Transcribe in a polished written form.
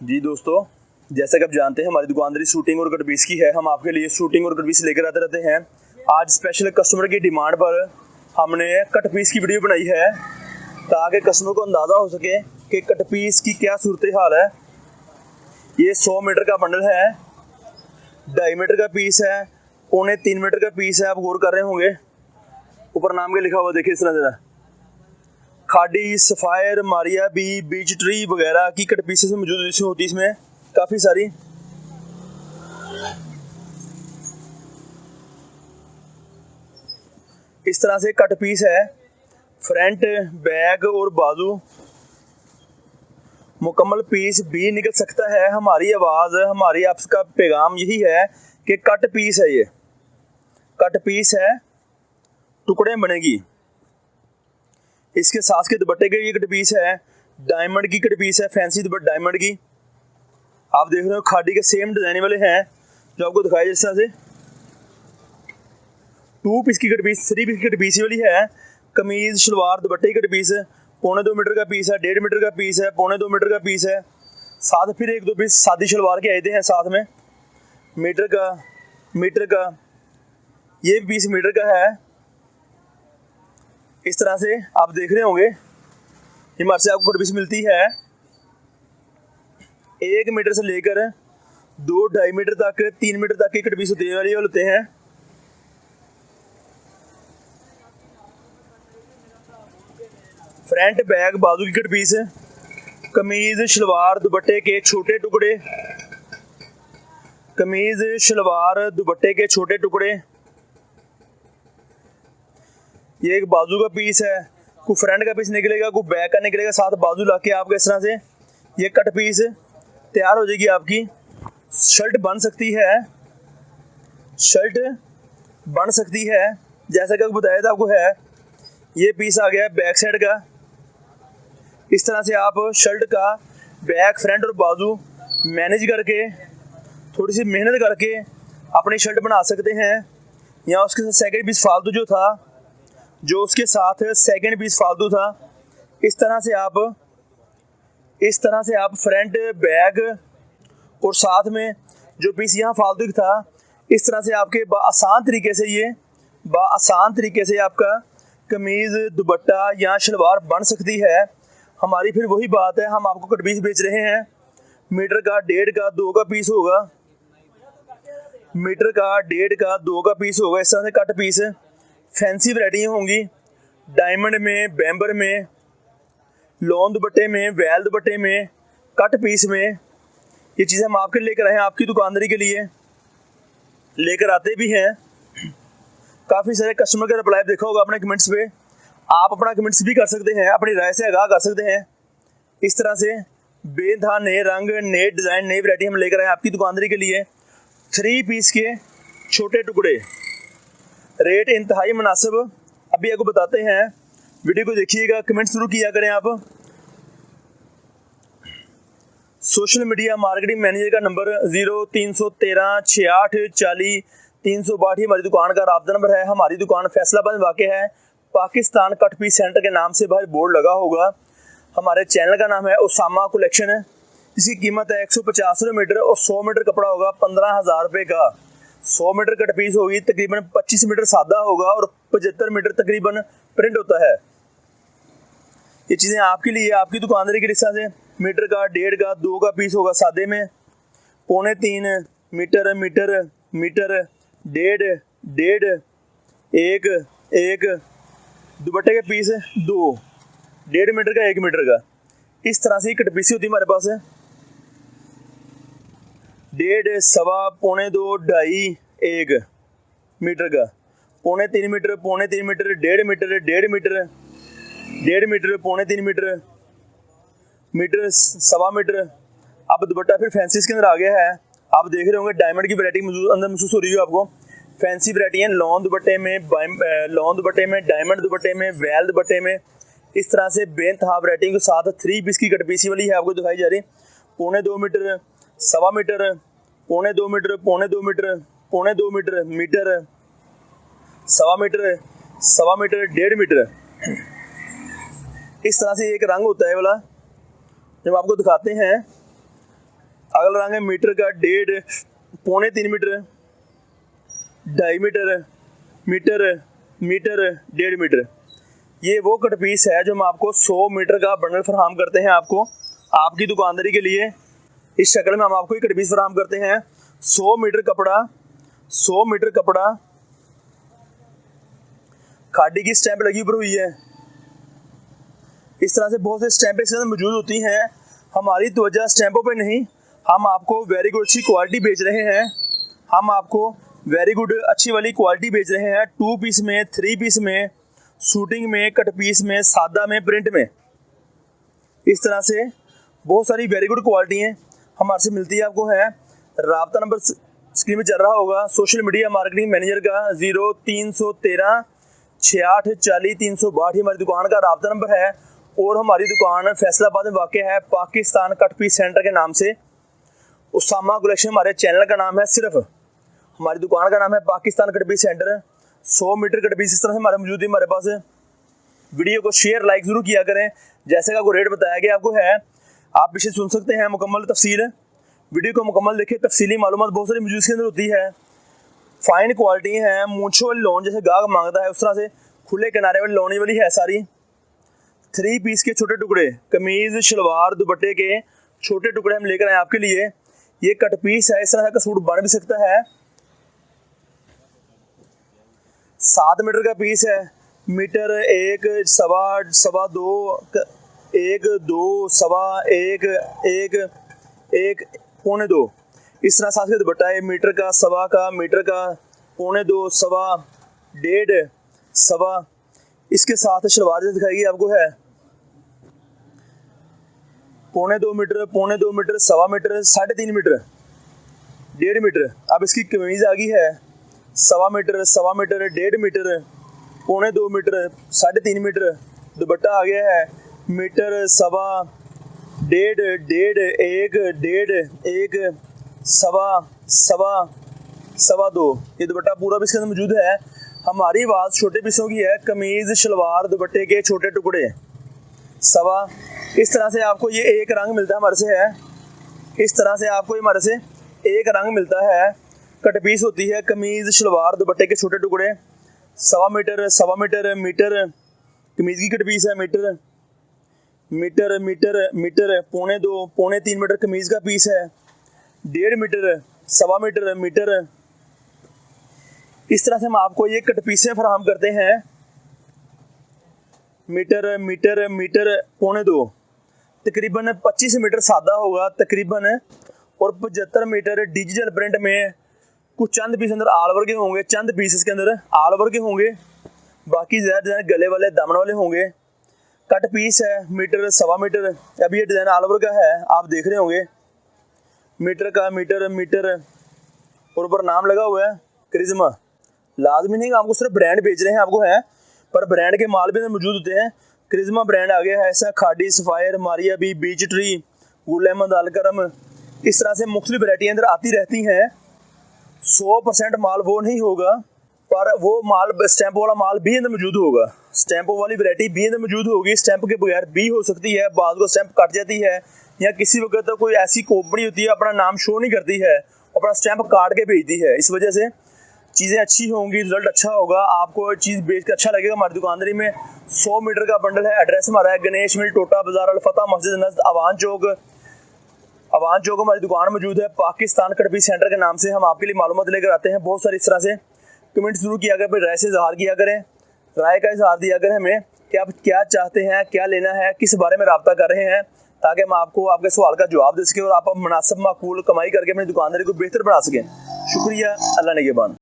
जी दोस्तों, जैसा कि आप जानते हैं हमारी दुकानदारी शूटिंग और कट पीस की है। हम आपके लिए शूटिंग और कट पीस लेकर आते रहते हैं। आज स्पेशल कस्टमर की डिमांड पर हमने कट पीस की वीडियो बनाई है ताकि कस्टमर को अंदाज़ा हो सके कि कट पीस की क्या सूरत हाल है। ये 100 मीटर का बंडल है, 2.5 मीटर का पीस है, 2.25 मीटर का पीस है। आप गौर कर रहे होंगे ऊपर नाम के लिखा हुआ, देखिए इस तरह से Khaadi, Sapphire, Maria B, Beechtree वगैरह की कट पीसेस मौजूद होती है इसमें काफ़ी सारी। इस तरह से कट पीस है, फ्रंट, बैक और बाजू मुकम्मल पीस भी निकल सकता है। हमारी आवाज़, हमारी आपका पैगाम यही है कि कट पीस है, ये कट पीस है, टुकड़े बनेगी। इसके साथ के दुपट्टे के ये कट पीस है, डायमंड की कट पीस है, फैंसी दुपट्टा डायमंड की। आप देख रहे हो खादी के सेम डिजाइन वाले हैं जो आपको दिखाई जिस तरह से 2 पीस की कट पीस, 3 पीस की कट पीस वाली है। कमीज, शलवार, दुपट्टे की कट पीस है, 2.25 मीटर का पीस है, 1.5 मीटर का पीस है, 2.25 मीटर का पीस है। साथ फिर 1-2 पीस सादी शलवार के आए थे हैं साथ में, मीटर का ये पीस मीटर का है। इस तरह से आप देख रहे होंगे हमारे से आपको कट पीस मिलती है 1 मीटर से लेकर 2-2.5 मीटर तक, 3 मीटर तक की कट पीस होते हैं। फ्रंट, बैक, बाजू की कट पीस, कमीज, शलवार, दुपट्टे के छोटे टुकड़े, कमीज, शलवार, दुपट्टे के छोटे टुकड़े। ये एक बाजू का पीस है, कोई फ्रंट का पीस निकलेगा, कोई बैक का निकलेगा, साथ बाजू लाके आपको इस तरह से ये कट पीस तैयार हो जाएगी। आपकी शर्ट बन सकती है, शर्ट बन सकती है जैसा कि आपको बताया था आपको है। ये पीस आ गया बैक साइड का। इस तरह से आप शर्ट का बैक, फ्रंट और बाजू मैनेज करके, थोड़ी सी मेहनत करके अपनी शर्ट बना सकते हैं। या उसके साथ सेकंड पीस फालतू जो उसके साथ सेकंड पीस फालतू था, इस तरह से आप फ्रंट, बैक और साथ में जो पीस यहाँ फालतू था, इस तरह से आपके आसान तरीके से आपका कमीज, दुपट्टा या शलवार बन सकती है। हमारी फिर वही बात है, हम आपको कट पीस बेच रहे हैं। मीटर का, 1.5 का, 2 का पीस होगा, मीटर का, 1.5 का, 2 का पीस होगा। इस तरह से कट पीस फैंसी वैरायटी होंगी, डायमंड में, बैम्बर में, लॉन दुपट्टे में, वैल दुपट्टे में, कट पीस में। ये चीज़ें हम आपके लेकर आए हैं, आपकी दुकानदारी के लिए लेकर आते भी हैं। काफ़ी सारे कस्टमर का रिप्लाई देखा होगा अपने कमेंट्स पे, आप अपना कमेंट्स भी कर सकते हैं, अपनी राय से आगाह कर सकते हैं। इस तरह से बेनतहा नए रंग, नए डिज़ाइन, नई वैरायटी हम लेकर आए हैं आपकी दुकानदारी के लिए। 3 पीस के छोटे टुकड़े, रेट इंतहाई मुनासिब। अभी आपको बताते हैं, वीडियो को देखिएगा, कमेंट शुरू किया करें आप। सोशल मीडिया मार्केटिंग मैनेजर का नंबर 0313 68 40 362 हमारी दुकान का राब्ता नंबर है। हमारी दुकान फैसलाबाद में वाक़ है। पाकिस्तान कट पीस सेंटर के नाम से बाहर बोर्ड लगा होगा। हमारे चैनल का नाम है उसामा कलेक्शन है। इसकी कीमत है 150 मीटर और 100 मीटर कपड़ा होगा 15,000 रुपये का। 100 मीटर कट पीस होगी, तकरीबन 25 मीटर सादा होगा और 75 मीटर तकरीबन प्रिंट होता है। ये चीज़ें आपके लिए, आपकी दुकानदारी के हिसाब से मीटर का, 1.5 का, 2 का पीस होगा सादे में, 2.25 मीटर, मीटर, 1.5, 1 दुपट्टे के पीस 2, 1.5 मीटर का, 1 मीटर का। इस तरह से कट पीसी होती है हमारे पास 1.5, 1.25, 2.5, 2.5, 1 मीटर का, 2.25 metre, 2.25 metre, 1.5 metre, 1.5 metre, 1.5 metre, 2.25 metre, metre, 1.25 metre. अब दुपट्टा फिर फैंसी के अंदर आ गया है। आप देख रहे होंगे डायमंड की वैरायटी अंदर महसूस हो रही है आपको। फैंसी वैरायटी है, लॉन दुपट्टे में, डायमंड दुपट्टे में, वैल दुपट्टे में। इस तरह से बेनतहा वैरायटी के साथ 3 पीस की कट पीसी वाली है आपको दिखाई जा रही। 2.25 metre, 1.25 metre, 2.25 metre, 2.25 metre, 2.25 metre, metre, 1.25 metre, 1.25 metre, 1.5 metre. इस तरह से एक रंग होता है वाला, जब आपको दिखाते हैं अगला रंग है मीटर का 1.5 पौने 3 metre, 2.5 metre, metre, metre, 1.5 metre. ये वो कट पीस है जो हम आपको 100 मीटर का बंडल फराहम करते हैं आपको आपकी दुकानदारी के लिए। इस शक्ल में हम आपको ये कट पीस फराहम करते हैं। 100 मीटर कपड़ा, 100 मीटर कपड़ा, खादी की स्टैंप लगी ऊपर हुई है। इस तरह से बहुत से स्टैंपें इसके अंदर मौजूद होती हैं। हमारी तवज्जो स्टैंपों पे नहीं, हम आपको वेरी गुड अच्छी क्वालिटी बेच रहे हैं। हम आपको वेरी गुड अच्छी वाली क्वालिटी बेच रहे हैं 2 पीस में, 3 पीस में, शूटिंग में, कट पीस में, सादा में, प्रिंट में। इस तरह से बहुत सारी वेरी गुड क्वालिटी हैं हमारे से मिलती है। आपको है राब्ता नंबर स्क्रीन में चल रहा होगा सोशल मीडिया मार्केटिंग मैनेजर का 0313 68 40 362 हमारी दुकान का राब्ता नंबर है। और हमारी दुकान फैसलाबाद में वाक़ है पाकिस्तान कट पीस सेंटर के नाम से। उसामा कलेक्शन हमारे चैनल का नाम है। सिर्फ हमारी दुकान का नाम है Pakistan cut piece centre. 100 metre cut piece इस तरह से हमारे मौजूद है हमारे पास। वीडियो को शेयर लाइक ज़रूर किया करें। जैसे का आपको रेट बताया गया आपको है, आप पीछे सुन सकते हैं मुकम्मल तफसील। वीडियो को मुकम्मल देखिए, तफसीली मालूमात बहुत सारी मौजूद के अंदर होती है। फाइन क्वालिटी है, मूंछों वाली लोन जैसे गाहक मांगता है उस तरह से खुले किनारे वाली लोनी वाली है सारी। 3 पीस के छोटे टुकड़े, कमीज़, शलवार, दुपट्टे के छोटे टुकड़े हम लेकर आए आपके लिए। ये कट पीस है, इस तरह का सूट बन भी सकता है। 7 मीटर का पीस है। मीटर 1, सवा, सवा 2, 1, 2, सवा 1, 1, 1, पौने 2। इस तरह साथ के दुपट्टा है मीटर का, सवा का, मीटर का, पौने 2, सवा, 1.5, सवा। इसके साथ शलवार जो दिखाएगी आपको है पौने 2 मीटर, पौने 2 मीटर, सवा मीटर, 3.5 मीटर, 1.5 मीटर। अब इसकी कमीज आ गई है सवा मीटर, 1.5 मीटर, पौने 2 मीटर, 3.5 मीटर। दुपट्टा आ गया है मीटर, सवा, 1.5, 1.5, 1, सवा, सवा, सवा 2। ये दुपट्टा पूरा भी इसके अंदर मौजूद है। हमारी बात छोटे पीसों की है। कमीज, शलवार, दुपट्टे के छोटे टुकड़े सवा। इस तरह से आपको ये एक रंग मिलता है हमारे से है। इस तरह से आपको ये हमारे से एक रंग मिलता है। कट पीस होती है कमीज, शलवार, दुपट्टे के छोटे टुकड़े। सवा मीटर, सवा मीटर, मीटर, कमीज की कट पीस है मीटर, मीटर, मीटर, मीटर, पौने 2, पौने 3 मीटर कमीज का पीस है। 1.5 मीटर, सवा मीटर, मीटर। इस तरह से हम आपको ये कट पीसें फराहम करते हैं। मीटर, मीटर, मीटर, पौने 2, तकरीबन 25 मीटर सादा होगा तकरीबन, और 75 मीटर डिजिटल प्रिंट में। कुछ चंद पीस अंदर आल ओवर के होंगे, चंद पीस इसके अंदर आल ओवर के होंगे, बाकी ज़्यादा डिज़ाइन गले वाले, दामन वाले होंगे। कट पीस है मीटर, सवा मीटर। अब ये डिज़ाइन आल ओवर का है, आप देख रहे होंगे मीटर का, मीटर, मीटर, और ऊपर नाम लगा हुआ है करिश्मा। लाजमी नहीं आपको सिर्फ ब्रांड बेच रहे हैं आपको है, पर ब्रांड के माल भी मौजूद होते हैं। करिश्मा ब्रांड आ गया है, ऐसा Khaadi, Sapphire, Maria B, Beechtree, Gul Ahmed, Alkaram. इस तरह से मुख्तलिफ वैरायटी अंदर आती रहती हैं। 100% माल वो नहीं होगा, पर वो माल स्टैंप वाला माल भी अंदर मौजूद होगा। स्टैंपों वाली वैरायटी भी अंदर मौजूद होगी। स्टैंप के बगैर भी हो सकती है, बाज़ को स्टैंप कट जाती है, या किसी वक्त तो कोई ऐसी कंपनी होती है अपना नाम शो नहीं करती है, अपना स्टैंप काट के भेजती है। इस वजह से चीज़ें अच्छी होंगी, रिजल्ट अच्छा होगा, आपको चीज़ बेच कर अच्छा लगेगा। हमारी दुकानदारी में 100 मीटर का बंडल है। एड्रेस हमारा है गणेश मिल, टोटा बाजार, अलफता मस्जिद नज़द, अवान चौक। अवान चौक हमारी दुकान मौजूद है पाकिस्तान कट पीस सेंटर के नाम से। हम आपके लिए मालूमात लेकर आते हैं बहुत सारी। इस तरह से कमेंट जरूर किया करें, फिर राय से इजहार किया करें, राय का इजहार दिया करें हमें कि आप क्या चाहते हैं, क्या लेना है, किस बारे में रब्ता कर रहे हैं, ताकि हम आपको आपके सवाल का जवाब दे सकें और आप मुनासिब माकूल कमाई करके अपनी दुकानदारी को बेहतर बना सकें। शुक्रिया, अल्लाह निगहबान।